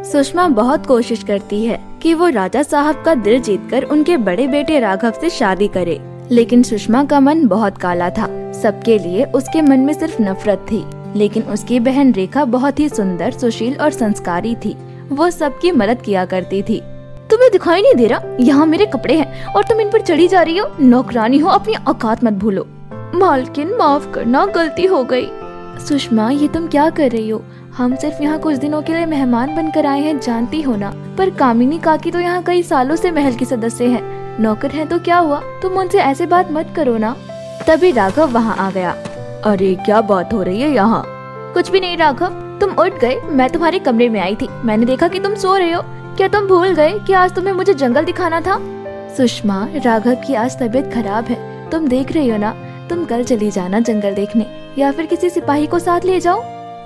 सुषमा बहुत कोशिश करती है कि वो राजा साहब का दिल जीतकर उनके बड़े बेटे राघव से शादी करे, लेकिन सुषमा का मन बहुत काला था। सबके लिए उसके मन में सिर्फ नफरत थी। लेकिन उसकी बहन रेखा बहुत ही सुंदर, सुशील और संस्कारी थी। वो सबकी मदद किया करती थी। तुम्हें दिखाई नहीं दे रहा? यहाँ मेरे कपड़े हैं और तुम इन पर चढ़ी जा रही हो। नौकरानी हो, अपनी औकात मत भूलो। मालकिन माफ करना, गलती हो गई। सुषमा, ये तुम क्या कर रही हो? हम सिर्फ यहाँ कुछ दिनों के लिए मेहमान बनकर आए हैं, जानती हो ना। पर कामिनी काकी तो यहाँ कई सालों से महल की सदस्य हैं। नौकर हैं तो क्या हुआ, तुम उनसे ऐसे बात मत करो ना। तभी राघव वहाँ आ गया। अरे क्या बात हो रही है यहाँ? कुछ भी नहीं राघव, तुम उठ गए। मैं तुम्हारे कमरे में आई थी, मैंने देखा कि तुम सो रहे हो। क्या तुम भूल गए कि आज तुम्हें मुझे जंगल दिखाना था? सुषमा, राघव की आज तबीयत खराब है, तुम देख रही हो ना। तुम कल चली जाना जंगल देखने, या फिर किसी सिपाही को साथ ले जाओ।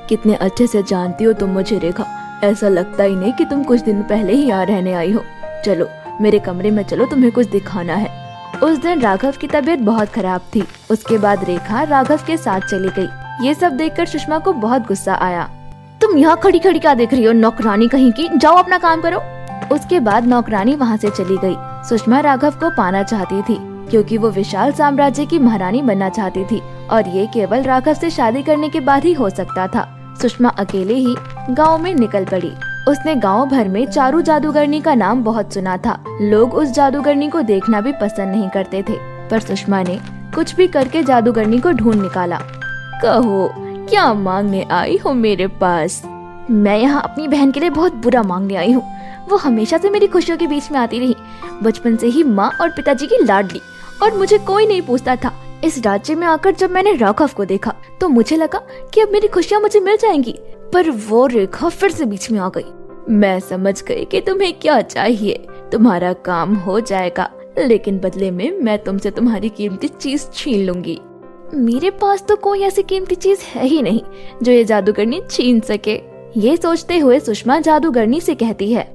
कितने अच्छे से जानती हो तुम मुझे रेखा, ऐसा लगता ही नहीं कि तुम कुछ दिन पहले ही यहाँ रहने आई हो। चलो मेरे कमरे में चलो, तुम्हें कुछ दिखाना है। उस दिन राघव की तबीयत बहुत खराब थी। उसके बाद रेखा राघव के साथ चली गई। ये सब देखकर सुषमा को बहुत गुस्सा आया। तुम यहाँ खड़ी खड़ी क्या देख रही हो, नौकरानी कहीं की, जाओ अपना काम करो। उसके बाद नौकरानी वहाँ से चली गई। सुषमा राघव को पाना चाहती थी, क्योंकि वो विशाल साम्राज्य की महारानी बनना चाहती थी, और ये केवल राघव से शादी करने के बाद ही हो सकता था। सुषमा अकेले ही गांव में निकल पड़ी। उसने गांव भर में चारू जादूगरनी का नाम बहुत सुना था। लोग उस जादूगरनी को देखना भी पसंद नहीं करते थे, पर सुषमा ने कुछ भी करके जादूगरनी को ढूंढ निकाला। कहो, क्या मांगने आई हो मेरे पास? मैं यहाँ अपनी बहन के लिए बहुत बुरा मांगने आई हूँ। वो हमेशा से मेरी खुशियों के बीच में आती रही, बचपन से ही माँ और पिताजी की लाडली, और मुझे कोई नहीं पूछता था। इस राज्य में आकर जब मैंने राघव को देखा तो मुझे लगा कि अब मेरी खुशियाँ मुझे मिल जाएंगी, पर वो रेखा फिर से बीच में आ गई। मैं समझ गई कि तुम्हें क्या चाहिए। तुम्हारा काम हो जाएगा, लेकिन बदले में मैं तुमसे तुम्हारी कीमती चीज छीन लूंगी। मेरे पास तो कोई ऐसी कीमती चीज है ही नहीं जो ये जादूगरनी छीन सके। ये सोचते हुए सुषमा जादूगरनी से कहती है,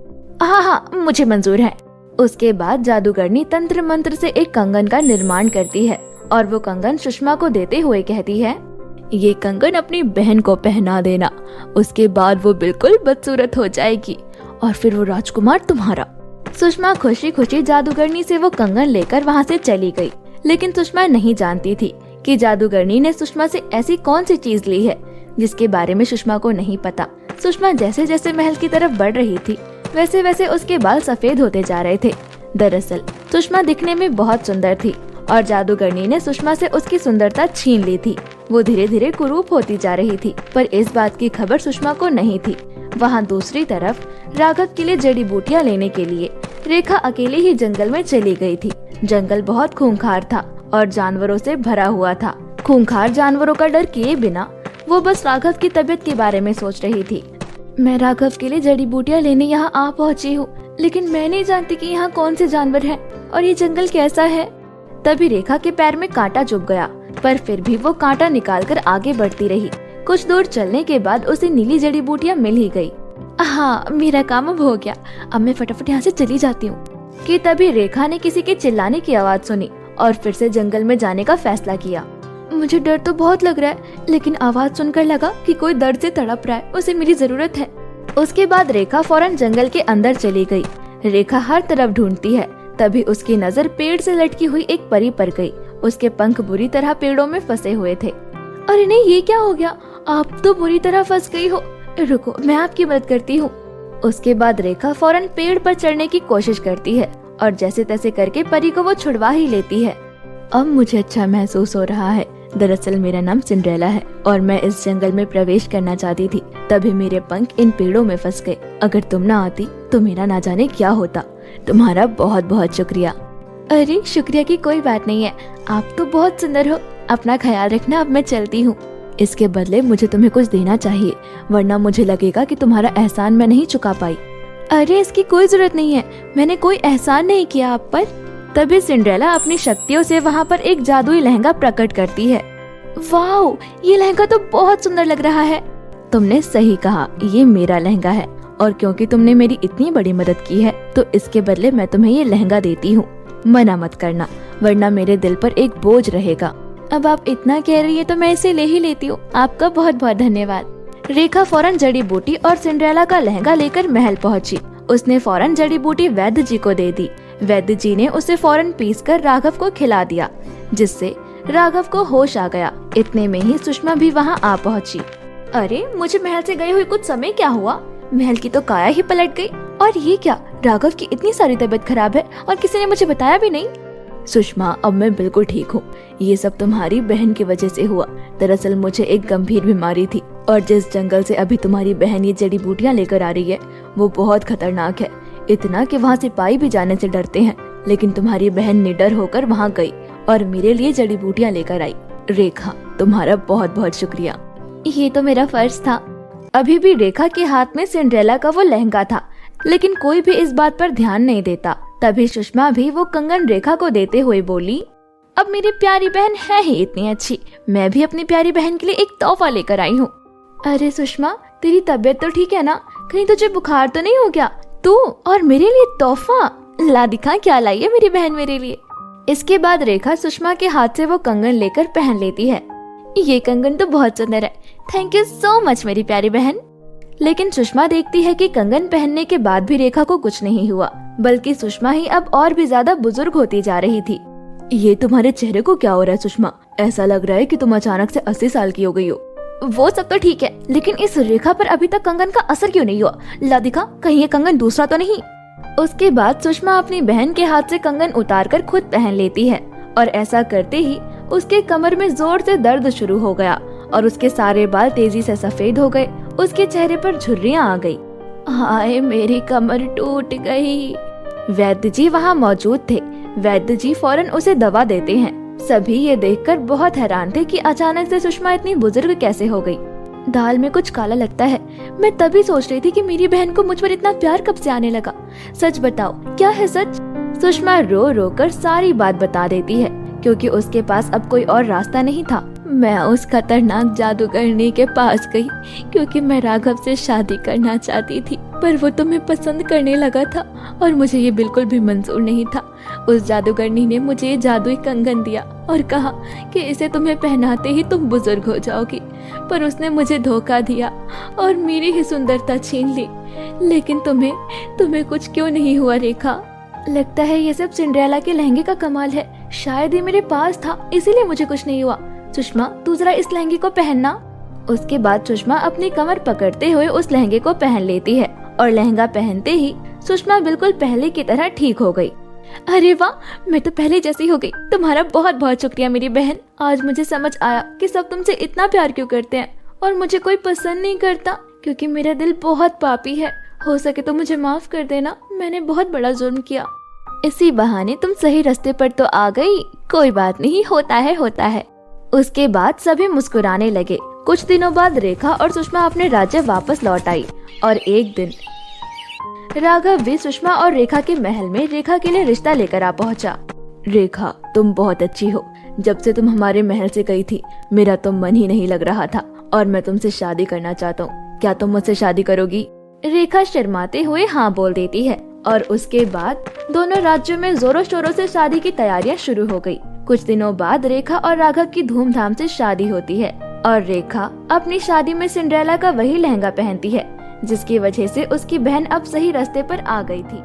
हाँ हाँ मुझे मंजूर है। उसके बाद जादूगरनी तंत्र मंत्र से एक कंगन का निर्माण करती है, और वो कंगन सुषमा को देते हुए कहती है, ये कंगन अपनी बहन को पहना देना। उसके बाद वो बिल्कुल बदसूरत हो जाएगी, और फिर वो राजकुमार तुम्हारा। सुषमा खुशी खुशी जादूगरनी से वो कंगन लेकर वहाँ से चली गई। लेकिन सुषमा नहीं जानती थी कि जादूगरनी ने सुषमा से ऐसी कौन सी चीज ली है जिसके बारे में सुषमा को नहीं पता। सुषमा जैसे जैसे महल की तरफ बढ़ रही थी, वैसे वैसे उसके बाल सफेद होते जा रहे थे। दरअसल सुषमा दिखने में बहुत सुंदर थी, और जादूगरनी ने सुषमा से उसकी सुंदरता छीन ली थी। वो धीरे धीरे कुरूप होती जा रही थी, पर इस बात की खबर सुषमा को नहीं थी। वहाँ दूसरी तरफ राघव के लिए जड़ी बूटियाँ लेने के लिए रेखा अकेले ही जंगल में चली गई थी। जंगल बहुत खूंखार था और जानवरों से भरा हुआ था। खूंखार जानवरों का डर किए बिना वो बस राघव की तबीयत के बारे में सोच रही थी। मैं राघव के लिए जड़ी बूटियाँ लेने यहाँ आ पहुँची हूँ, लेकिन मैं नहीं जानती कि यहाँ कौन से जानवर हैं और ये जंगल कैसा है। तभी रेखा के पैर में कांटा चुभ गया, पर फिर भी वो कांटा निकालकर आगे बढ़ती रही। कुछ दूर चलने के बाद उसे नीली जड़ी बूटियाँ मिल ही गई। हाँ, मेरा काम अब हो गया, अब मैं फटाफट यहाँ से चली जाती हूँ। कि तभी रेखा ने किसी के चिल्लाने की आवाज सुनी और फिर से जंगल में जाने का फैसला किया। मुझे डर तो बहुत लग रहा है, लेकिन आवाज सुनकर लगा कि कोई दर्द से तड़प रहा है, उसे मेरी जरूरत है। उसके बाद रेखा फौरन जंगल के अंदर चली गई। रेखा हर तरफ ढूंढती है, तभी उसकी नजर पेड़ से लटकी हुई एक परी पर गई। उसके पंख बुरी तरह पेड़ों में फंसे हुए थे। अरे नहीं, ये क्या हो गया? आप तो बुरी तरह फंस गई हो। रुको, मैं आपकी मदद करती हूँ। उसके बाद रेखा फौरन पेड़ पर चढ़ने की कोशिश करती है, और जैसे तैसे करके परी को वो छुड़वा ही लेती है। अब मुझे अच्छा महसूस हो रहा है। दरअसल मेरा नाम सिंड्रेला है, और मैं इस जंगल में प्रवेश करना चाहती थी, तभी मेरे पंख इन पेड़ों में फंस गए। अगर तुम ना आती तो मेरा ना जाने क्या होता। तुम्हारा बहुत बहुत शुक्रिया। अरे शुक्रिया की कोई बात नहीं है, आप तो बहुत सुंदर हो। अपना ख्याल रखना, अब मैं चलती हूँ। इसके बदले मुझे तुम्हें कुछ देना चाहिए, वरना मुझे लगेगा कि तुम्हारा एहसान मैं नहीं चुका पाई। अरे इसकी कोई जरूरत नहीं है, मैंने कोई एहसान नहीं किया आप पर। तभी सिंड्रेला अपनी शक्तियों से वहाँ पर एक जादुई लहंगा प्रकट करती है। वाओ, ये लहंगा तो बहुत सुंदर लग रहा है। तुमने सही कहा, ये मेरा लहंगा है, और क्योंकि तुमने मेरी इतनी बड़ी मदद की है तो इसके बदले मैं तुम्हें ये लहंगा देती हूँ। मना मत करना, वरना मेरे दिल पर एक बोझ रहेगा। अब आप इतना कह रही है तो मैं इसे ले ही लेती हूँ। आपका बहुत बहुत धन्यवाद। रेखा फौरन जड़ी बूटी और सिंड्रेला का लहंगा लेकर महल पहुंची। उसने फौरन जड़ी बूटी वैद्य जी को दे दी। वैद्य जी ने उसे फौरन पीसकर राघव को खिला दिया, जिससे राघव को होश आ गया। इतने में ही सुषमा भी वहाँ आ पहुँची। अरे, मुझे महल से गए हुए कुछ समय क्या हुआ? महल की तो काया ही पलट गई। और ये क्या, राघव की इतनी सारी तबीयत खराब है और किसी ने मुझे बताया भी नहीं। सुषमा, अब मैं बिल्कुल ठीक हूँ। ये सब तुम्हारी बहन की वजह से हुआ। दरअसल मुझे एक गंभीर बीमारी थी और जिस जंगल से अभी तुम्हारी बहन ये जड़ी बूटियाँ लेकर आ रही है वो बहुत खतरनाक है। इतना कि वहाँ सिपाही भी जाने से डरते हैं। लेकिन तुम्हारी बहन निडर होकर वहाँ गई और मेरे लिए जड़ी बूटियाँ लेकर आई। रेखा, तुम्हारा बहुत बहुत शुक्रिया। ये तो मेरा फर्ज था। अभी भी रेखा के हाथ में सिंड्रेला का वो लहंगा था, लेकिन कोई भी इस बात पर ध्यान नहीं देता। तभी सुषमा भी वो कंगन रेखा को देते हुए बोली, अब मेरी प्यारी बहन है ही इतनी अच्छी, मैं भी अपनी प्यारी बहन के लिए एक तोहफा लेकर आई हूँ। अरे सुषमा, तेरी तबीयत तो ठीक है ना? कहीं तुझे बुखार तो नहीं हो गया? तू और मेरे लिए तोहफा? ला दिखा क्या लाई है मेरी बहन मेरे लिए। इसके बाद रेखा सुषमा के हाथ से वो कंगन लेकर पहन लेती है। ये कंगन तो बहुत सुंदर है, थैंक यू सो मच मेरी प्यारी बहन। लेकिन सुषमा देखती है कि कंगन पहनने के बाद भी रेखा को कुछ नहीं हुआ, बल्कि सुषमा ही अब और भी ज्यादा बुजुर्ग होती जा रही थी। ये तुम्हारे चेहरे को क्या हो रहा है सुषमा? ऐसा लग रहा है कि तुम अचानक से 80 साल की हो गई हो। वो सब तो ठीक है, लेकिन इस रेखा पर अभी तक कंगन का असर क्यों नहीं हुआ? ला दिखा, कहीं ये कंगन दूसरा तो नहीं? उसके बाद सुषमा अपनी बहन के हाथ से कंगन उतारकर खुद पहन लेती है और ऐसा करते ही उसके कमर में जोर से दर्द शुरू हो गया और उसके सारे बाल तेजी से सफेद हो गए। उसके चेहरे पर झुर्रियां आ गई। हाय, मेरी कमर टूट गई। वैद्य जी वहाँ मौजूद थे। वैद्य जी फौरन उसे दवा देते हैं। सभी ये देखकर बहुत हैरान थे कि अचानक से सुषमा इतनी बुजुर्ग कैसे हो गई। दाल में कुछ काला लगता है। मैं तभी सोच रही थी कि मेरी बहन को मुझ पर इतना प्यार कब से आने लगा। सच बताओ, क्या है सच? सुषमा रो रो कर सारी बात बता देती है, क्योंकि उसके पास अब कोई और रास्ता नहीं था। मैं उस खतरनाक जादूगरनी के पास गई क्योंकि मैं राघव से शादी करना चाहती थी, पर वो तुम्हें पसंद करने लगा था और मुझे ये बिल्कुल भी मंजूर नहीं था। उस जादूगरनी ने मुझे ये जादुई कंगन दिया और कहा कि इसे तुम्हें पहनाते ही तुम बुजुर्ग हो जाओगी, पर उसने मुझे धोखा दिया और मेरी ही सुंदरता छीन ली। लेकिन तुम्हें कुछ क्यों नहीं हुआ रेखा? लगता है ये सब सिंड्रेला के लहंगे का कमाल है। शायद ये मेरे पास था, इसीलिए मुझे कुछ नहीं हुआ। सुषमा, तू जरा इस लहंगे को पहनना। उसके बाद सुषमा अपनी कमर पकड़ते हुए उस लहंगे को पहन लेती है और लहंगा पहनते ही सुषमा बिल्कुल पहले की तरह ठीक हो गई। अरे वाह, मैं तो पहले जैसी हो गई। तुम्हारा बहुत बहुत शुक्रिया मेरी बहन। आज मुझे समझ आया कि सब तुमसे इतना प्यार क्यों करते हैं और मुझे कोई पसंद नहीं करता, क्योंकि मेरा दिल बहुत पापी है। हो सके तो मुझे माफ कर देना, मैंने बहुत बड़ा जुर्म किया। इसी बहाने तुम सही रास्ते पर तो आ गई। कोई बात नहीं, होता है। उसके बाद सभी मुस्कुराने लगे। कुछ दिनों बाद रेखा और सुषमा अपने राज्य वापस लौट आई और एक दिन राघव भी सुषमा और रेखा के महल में रेखा के लिए रिश्ता लेकर आ पहुंचा। रेखा, तुम बहुत अच्छी हो। जब से तुम हमारे महल से गई थी मेरा तो मन ही नहीं लग रहा था और मैं तुमसे शादी करना चाहता हूँ। क्या तुम मुझसे शादी करोगी? रेखा शर्माते हुए हाँ बोल देती है और उसके बाद दोनों राज्यों में जोरों शोरों से शादी की तैयारियां शुरू हो गई। कुछ दिनों बाद रेखा और राघव की धूमधाम से शादी होती है और रेखा अपनी शादी में सिंड्रेला का वही लहंगा पहनती है जिसकी वजह से उसकी बहन अब सही रास्ते पर आ गई थी।